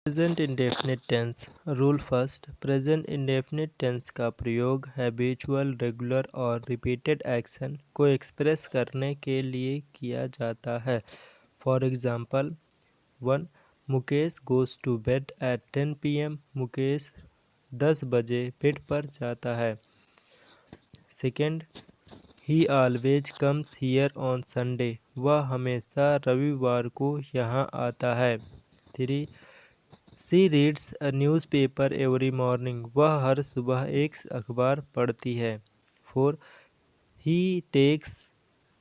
Present indefinite tense rule first. Present indefinite tense का प्रयोग habitual, regular और repeated action को एक्सप्रेस करने के लिए किया जाता है। For example 1. Mukesh goes to bed at 10 PM। Mukesh 10 बजे बेड पर जाता है। Second, he always comes here on Sunday. वह हमेशा रविवार को यहाँ आता है। 3. She reads a newspaper every morning. वह हर सुबह एक अखबार पढ़ती है। 4. ही टेक्स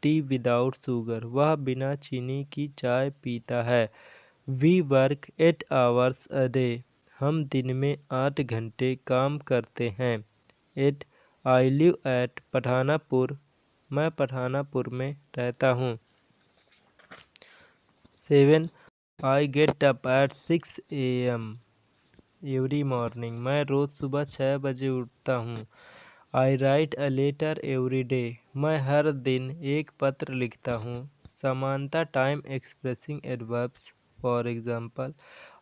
टी विदाउट शुगर। वह बिना चीनी की चाय पीता है। We work 8 hours a day. हम दिन में 8 घंटे काम करते हैं। 8. I live at Pathanapur. मैं पठानापुर में रहता हूँ। 7. I get up at 6 AM every morning. मैं रोज़ सुबह 6 बजे उठता हूँ। I write a letter every day. मैं हर दिन एक पत्र लिखता हूँ। समानता time expressing adverbs. For example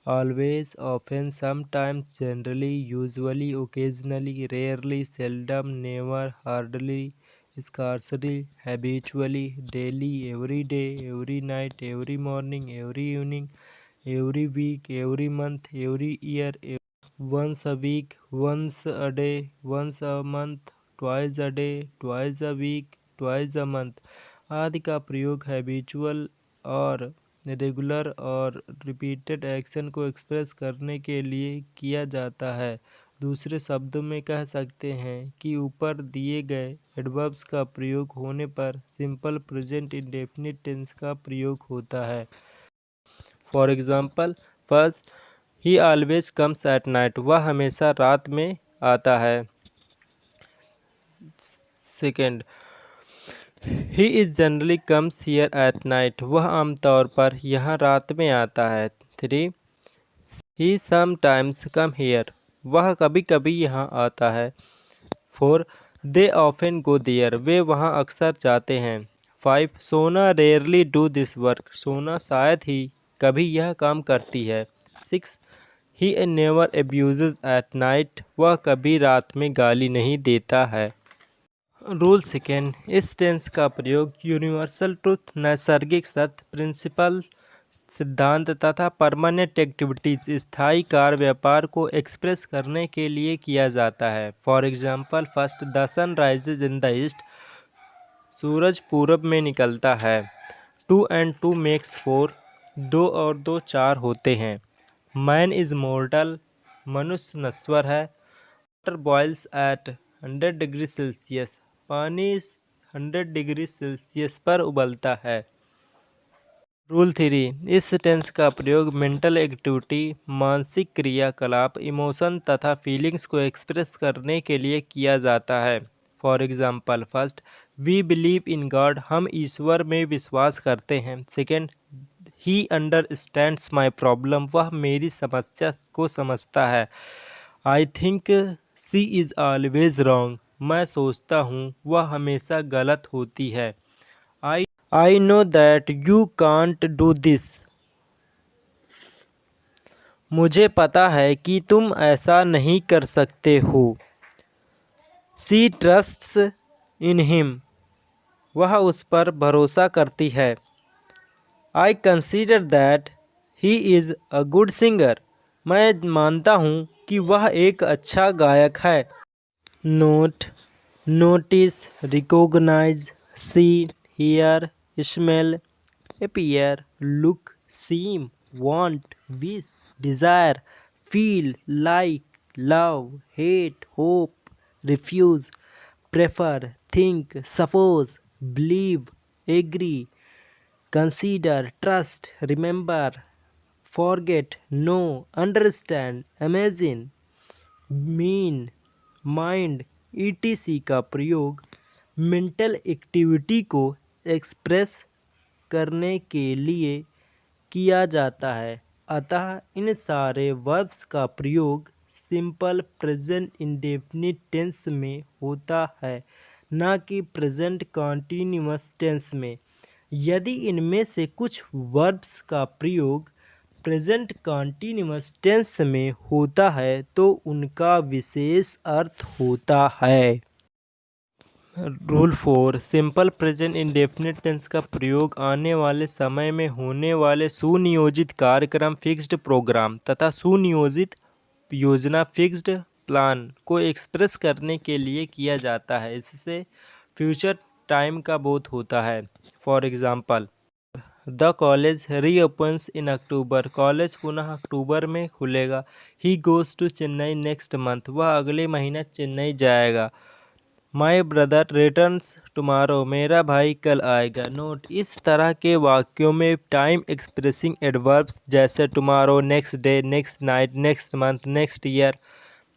always, often, sometimes, generally, usually, occasionally, rarely, seldom, never, hardly, scarcely, habitually, daily, every day, every night, every morning, every evening, every week, every month, every year, once a week, once a day, once a month, twice a day, twice a week, twice a month आदि का प्रयोग habitual और regular और repeated action को express करने के लिए किया जाता है। दूसरे शब्दों में कह सकते हैं कि ऊपर दिए गए एडवर्ब्स का प्रयोग होने पर सिंपल प्रेजेंट इंडेफिनिट टेंस का प्रयोग होता है। For example first, he always comes at night. वह हमेशा रात में आता है। Second, he is generally comes here at night. वह आमतौर पर यहाँ रात में आता है। 3. He sometimes come here. वह कभी कभी यहाँ आता है। 4. They often go there. वे वहाँ अक्सर जाते हैं। 5. सोना रेयरली डू दिस वर्क। सोना शायद ही कभी यह काम करती है। 6. He never abuses at night. वह कभी रात में गाली नहीं देता है। रूल सेकेंड, इस टेंस का प्रयोग यूनिवर्सल ट्रुथ, नैसर्गिक सत्य, प्रिंसिपल, सिद्धांत तथा परमानेंट एक्टिविटीज, स्थायी कार्य व्यापार को एक्सप्रेस करने के लिए किया जाता है। For example first, the sun rises in the east. सूरज पूरब में निकलता है। 2 and 2 makes 4। 2 और 2 4 होते हैं। Man is mortal. मनुष्य नश्वर है। Water boils at 100 degree Celsius. पानी 100 डिग्री सेल्सियस पर उबलता है। रूल 3, इस टेंस का प्रयोग मेंटल एक्टिविटी, मानसिक क्रियाकलाप, इमोशन तथा फीलिंग्स को एक्सप्रेस करने के लिए किया जाता है। For example first, we believe in God. हम ईश्वर में विश्वास करते हैं। Second, he understands my problem. वह मेरी समस्या को समझता है। I think she is always wrong. मैं सोचता हूँ वह हमेशा गलत होती है। I know that you can't do this. मुझे पता है कि तुम ऐसा नहीं कर सकते हो। She trusts in him. वह उस पर भरोसा करती है। I consider that he is a good singer. मैं मानता हूँ कि वह एक अच्छा गायक है। Note, notice, recognise, see, hear, smell, appear, look, seem, want, wish, desire, feel, like, love, hate, hope, refuse, prefer, think, suppose, believe, agree, consider, trust, remember, forget, know, understand, imagine, mean, mind, etc. का प्रयोग mental activity को express करने के लिए किया जाता है। अतः इन सारे वर्ब्स का प्रयोग सिंपल प्रेजेंट इंडेफिनिट टेंस में होता है, न कि प्रेजेंट कॉन्टिन्यूअस टेंस में। यदि इनमें से कुछ वर्ब्स का प्रयोग प्रेजेंट कॉन्टिन्यूअस टेंस में होता है तो उनका विशेष अर्थ होता है। Rule 4, simple present indefinite tense का प्रयोग आने वाले समय में होने वाले सुनियोजित कार्यक्रम फिक्स्ड प्रोग्राम तथा सुनियोजित योजना फिक्स्ड प्लान को एक्सप्रेस करने के लिए किया जाता है। इससे फ्यूचर टाइम का बोध होता है। For example, the college reopens in October, college पुनः अक्टूबर में खुलेगा। He goes to Chennai next month, वह अगले महीना चेन्नई जाएगा। माई ब्रदर रिटर्न्स टुमारो, मेरा भाई कल आएगा। नोट, इस तरह के वाक्यों में टाइम एक्सप्रेसिंग एडवर्ब्स जैसे tomorrow, next day, next night, next month, next year,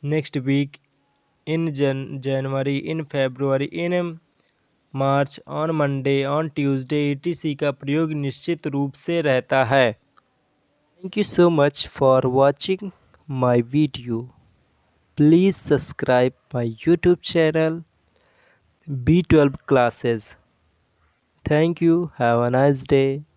next week, in January, in February, in March, on Monday, on Tuesday etc का प्रयोग निश्चित रूप से रहता है। Thank you so much for watching my video. Please subscribe my YouTube channel B12 classes. Thank you. Have a nice day.